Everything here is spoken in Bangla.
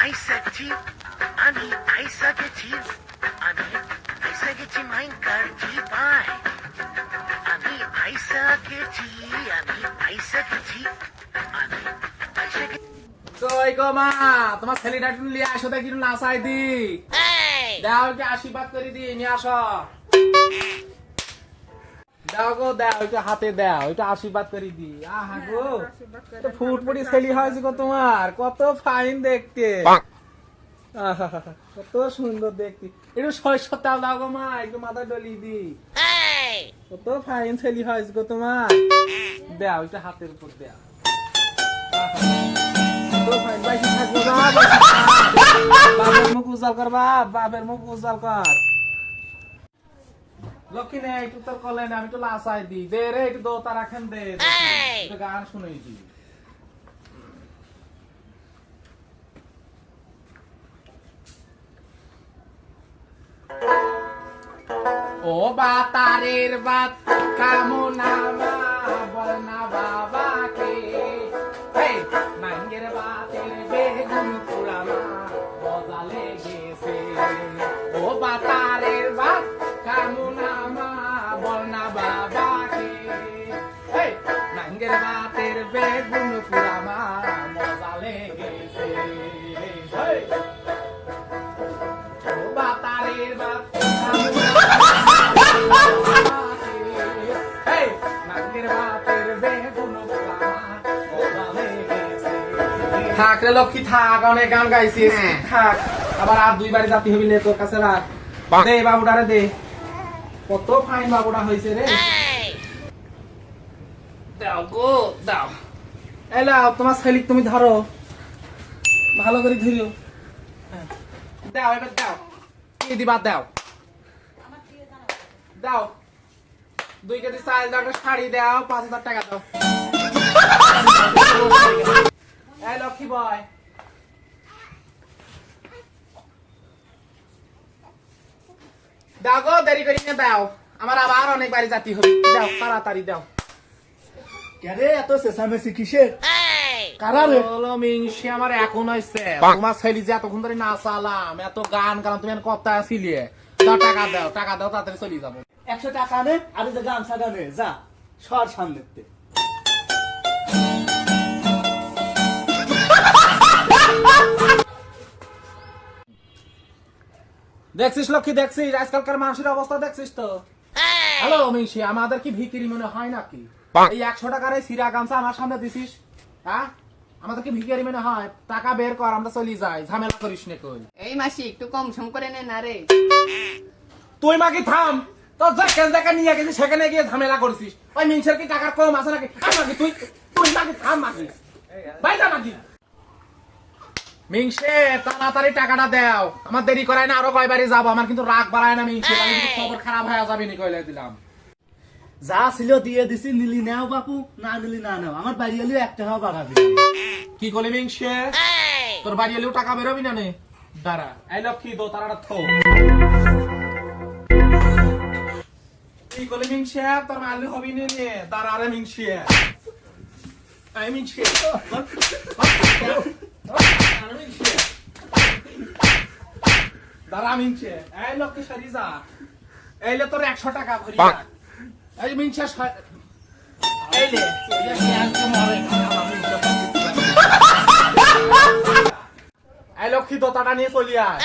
আইসা গেছি আমি আইসা গেছি আমি আইসা গেছি মাইকার চিপায় আমি আইসা গেছি আমি আইসা গেছি আমি আইসা গেছি কই গো মা তোমার ছেলেটা একটু নিয়ে আসো দেখি একটু নাচাই দি দাও একটু আশীর্বাদ করে দি নিয়ে আসো দাও গো দাও একটু হাতে দাও একটু আশীর্বাদ করে দি আহা গো তো ফুটফুটি ছেলে হয়েছে গো তোমার কত ফাইন দেখতে আহা কত সুন্দর দেখতে একটু সরষের তেল দাও গো মা একটু মাথা ডলি দি কত ফাইন ছেলে হয়েছে গো তোমার দাও একটু হাতের উপর দাও বাপের মুখ উজ্জ্বল কর বাপের মুখ উজ্জ্বল কর লক্ষ্মী নে একটু তোর কলে না আমি একটু লাসাই দি দে রে একটু দো তারা খান দে একটু গান শুনাই দি ও বাতারের বাত কামনা বল না বাবাকে নাঙ্গের বাতের বেগুন পুরানা মজা লেগেছে ও বাতারের বাত কামনা বল না বাবাকে নাঙ্গের বাতের বেগুন পুরানা মজা লেগেছে ও বাতারের বাত থাক রে লক্ষ্মী থাক অনেক গান গাইছিস থাক আবার আর দুইবারে জাতি হবি তোর কাছে রাখ দে বাবুটারে দে কত ফাইন বাবুটা হয়েছে রে দাও গো দাও এলাও তোমার ছেলে তুমি ধরো ভালো করে ধরিও দাও এবার দাও কি দিবা দাও দাও 2 কেজি চাল দাও একটা শাড়ি দাও 5000 টাকা দাও এই লক্ষ্মী বয় দাও গো দেরি করি না দাও আমার আবার অনেক বাড়ি জাতি হবে দাও তাড়াতাড়ি দাও কেরে এত চেঁচামেচি কিসের কারা রে বলো মিংসি আমার এখন হইছে তোমার ছেলে যে এতক্ষণ ধরে নাচালাম এত গান গান তুমি কথা ছিলিয়ে দাও টাকা দাও তাড়াতাড়ি চলে যাবো 100 টাকা নে আর যে গামছা নে যা সর সামনেতে দেখছিস লক্ষ্মী দেখছিস আজকালকার মানুষের অবস্থা দেখছিস তো হ্যালো মিংসি আমাদের কি ভিকিরি মনে হয় নাকি এই 100 টাকার এই সিরা গামছা আমার সামনে দিছিস হ্যাঁ আমাদের কি ভিখারি মনে হয় টাকা বের কর আমরা চলে যাই ঝামেলা করিস না কই এই মাসি একটু কম সম করে নে না রে তুই মাকে থাম তোর যেখানে যেখানে নিয়ে গেছিস সেখানে গিয়ে ঝামেলা করছিস ওই মিংসের কি টাকার কম আছে নাকি মাকে তুই মাকে থাম মাকে বাইরে মাকে মিংসে তাড়াতাড়ি টাকাটা দাও আমার দেরি করায় না আরো কয়বারই যাবো আমার কিন্তু রাগ বাড়ায় না মিংসে আমি কিন্তু খবর খারাপ হয়ে যাবে নি কইলে দিলাম যা ছিল দিয়ে দিছি নিলি নাও বাপু না নিলি না নাও আমার বাড়ি এলেও 1 টাকাও বাড়াবি কি করলি মিংসে তোর বাড়ি এলেও টাকা বেরোবি না নে দাঁড়া এই লক্ষ্মী দো তারাটা থো কি করলি মিংসে তোর মারলি হবি নে দাঁড়া রে মিংসে এই মিংসে দাঁড়া মিংসে এই লক্ষ্মী সারি যা এইলে তোর 100 টাকা ভরি রাখ এই মিংসে এইলে এই লক্ষ্মী দোতাটা নিয়ে চলি আয়